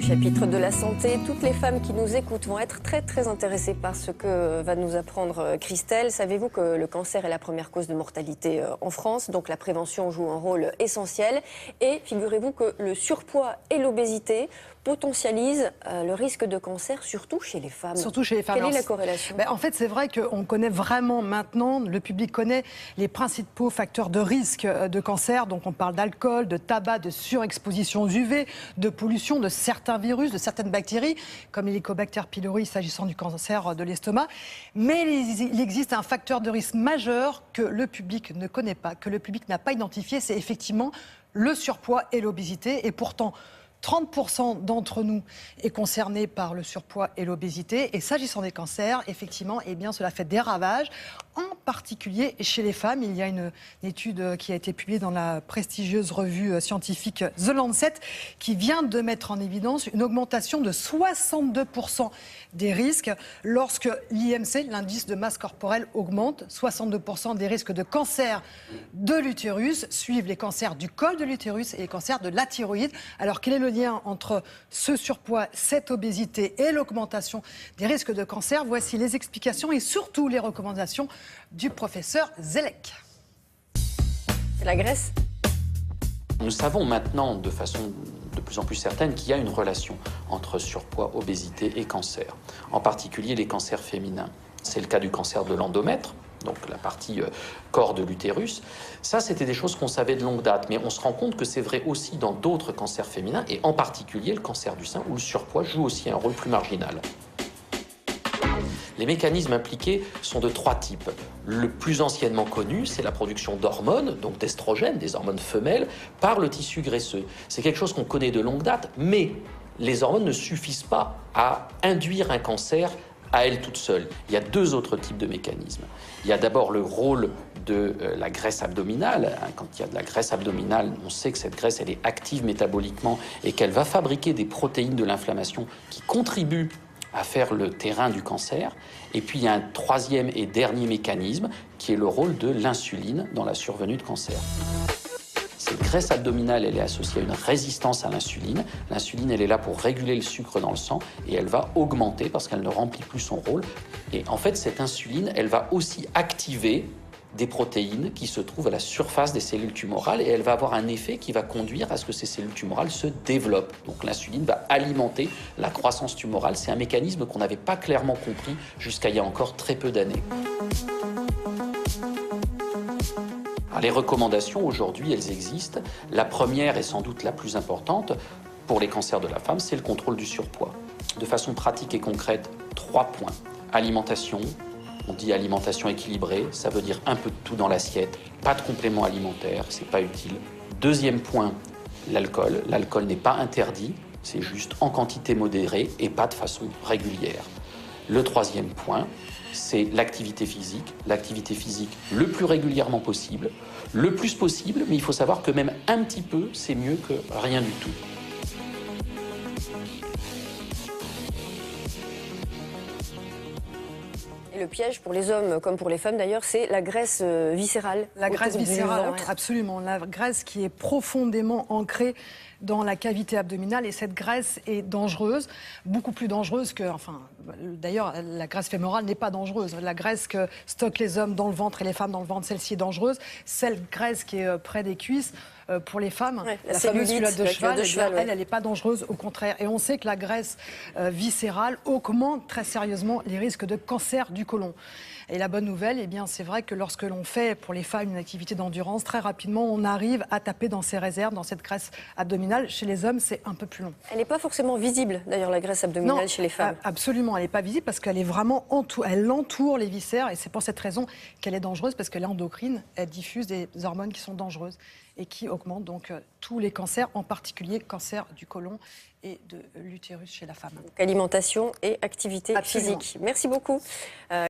chapitre de la santé. Toutes les femmes qui nous écoutent vont être très intéressées par ce que va nous apprendre Christelle. Savez-vous que le cancer est la première cause de mortalité en France, donc la prévention joue un rôle essentiel. Et figurez-vous que le surpoids et l'obésité potentialisent le risque de cancer, surtout chez les femmes. Surtout chez les femmes. Quelle est la corrélation ? En fait, c'est vrai qu'on connaît vraiment maintenant, le public connaît les principaux facteurs de risque de cancer. Donc on parle d'alcool, de tabac, de surexposition aux UV, de pollution, de certains virus, de certaines bactéries, comme l'Helicobacter pylori s'agissant du cancer de l'estomac. Mais il existe un facteur de risque majeur que le public ne connaît pas, que le public n'a pas identifié, c'est effectivement le surpoids et l'obésité. Et pourtant, 30% d'entre nous est concerné par le surpoids et l'obésité. Et s'agissant des cancers, effectivement, eh bien, cela fait des ravages, en particulier chez les femmes. Il y a une étude qui a été publiée dans la prestigieuse revue scientifique The Lancet qui vient de mettre en évidence une augmentation de 62% des risques lorsque l'IMC, l'indice de masse corporelle, augmente. 62% des risques de cancer de l'utérus suivent les cancers du col de l'utérus et les cancers de la thyroïde. Alors quel est le lien entre ce surpoids, cette obésité et l'augmentation des risques de cancer? Voici les explications et surtout les recommandations du professeur Zelek. C'est la graisse ? Nous savons maintenant de façon de plus en plus certaine qu'il y a une relation entre surpoids, obésité et cancer, en particulier les cancers féminins. C'est le cas du cancer de l'endomètre, donc la partie corps de l'utérus. Ça, c'était des choses qu'on savait de longue date, mais on se rend compte que c'est vrai aussi dans d'autres cancers féminins, et en particulier le cancer du sein, où le surpoids joue aussi un rôle plus marginal. Les mécanismes impliqués sont de trois types. Le plus anciennement connu, c'est la production d'hormones, donc d'estrogènes, des hormones femelles, par le tissu graisseux. C'est quelque chose qu'on connaît de longue date, mais les hormones ne suffisent pas à induire un cancer à elles toutes seules. Il y a deux autres types de mécanismes. Il y a d'abord le rôle de la graisse abdominale. Quand il y a de la graisse abdominale, on sait que cette graisse, elle est active métaboliquement et qu'elle va fabriquer des protéines de l'inflammation qui contribuent à faire le terrain du cancer. Et puis il y a un troisième et dernier mécanisme qui est le rôle de l'insuline dans la survenue de cancer. Cette graisse abdominale, elle est associée à une résistance à l'insuline. L'insuline, elle est là pour réguler le sucre dans le sang et elle va augmenter parce qu'elle ne remplit plus son rôle. Et en fait, cette insuline, elle va aussi activer des protéines qui se trouvent à la surface des cellules tumorales et elle va avoir un effet qui va conduire à ce que ces cellules tumorales se développent. Donc l'insuline va alimenter la croissance tumorale. C'est un mécanisme qu'on n'avait pas clairement compris jusqu'à il y a encore très peu d'années. Alors, les recommandations aujourd'hui, elles existent. La première et sans doute la plus importante pour les cancers de la femme, c'est le contrôle du surpoids. De façon pratique et concrète, 3 points. Alimentation. On dit alimentation équilibrée, ça veut dire un peu de tout dans l'assiette, pas de compléments alimentaires, c'est pas utile. Deuxième point, l'alcool. L'alcool n'est pas interdit, c'est juste en quantité modérée et pas de façon régulière. Le troisième point, c'est l'activité physique. L'activité physique le plus régulièrement possible, le plus possible, mais il faut savoir que même un petit peu, c'est mieux que rien du tout. Et le piège pour les hommes comme pour les femmes d'ailleurs, c'est la graisse viscérale. La graisse viscérale, oui, absolument. La graisse qui est profondément ancrée dans la cavité abdominale et cette graisse est dangereuse, beaucoup plus dangereuse que, d'ailleurs la graisse fémorale n'est pas dangereuse. La graisse que stockent les hommes dans le ventre et les femmes dans le ventre, celle-ci est dangereuse. Cette graisse qui est près des cuisses, pour les femmes, ouais, la fameuse culotte de cheval, ouais. elle n'est pas dangereuse, au contraire. Et on sait que la graisse viscérale augmente très sérieusement les risques de cancer du côlon. Et la bonne nouvelle, eh bien, c'est vrai que lorsque l'on fait pour les femmes une activité d'endurance, très rapidement, on arrive à taper dans ces réserves, dans cette graisse abdominale. Chez les hommes, c'est un peu plus long. Elle n'est pas forcément visible, d'ailleurs, la graisse abdominale chez les femmes. Absolument, elle n'est pas visible parce qu'elle est vraiment elle entoure les viscères et c'est pour cette raison qu'elle est dangereuse parce qu'elle est endocrine, elle diffuse des hormones qui sont dangereuses et qui augmentent donc tous les cancers, en particulier le cancer du côlon et de l'utérus chez la femme. Donc, alimentation et activité physique. Merci beaucoup.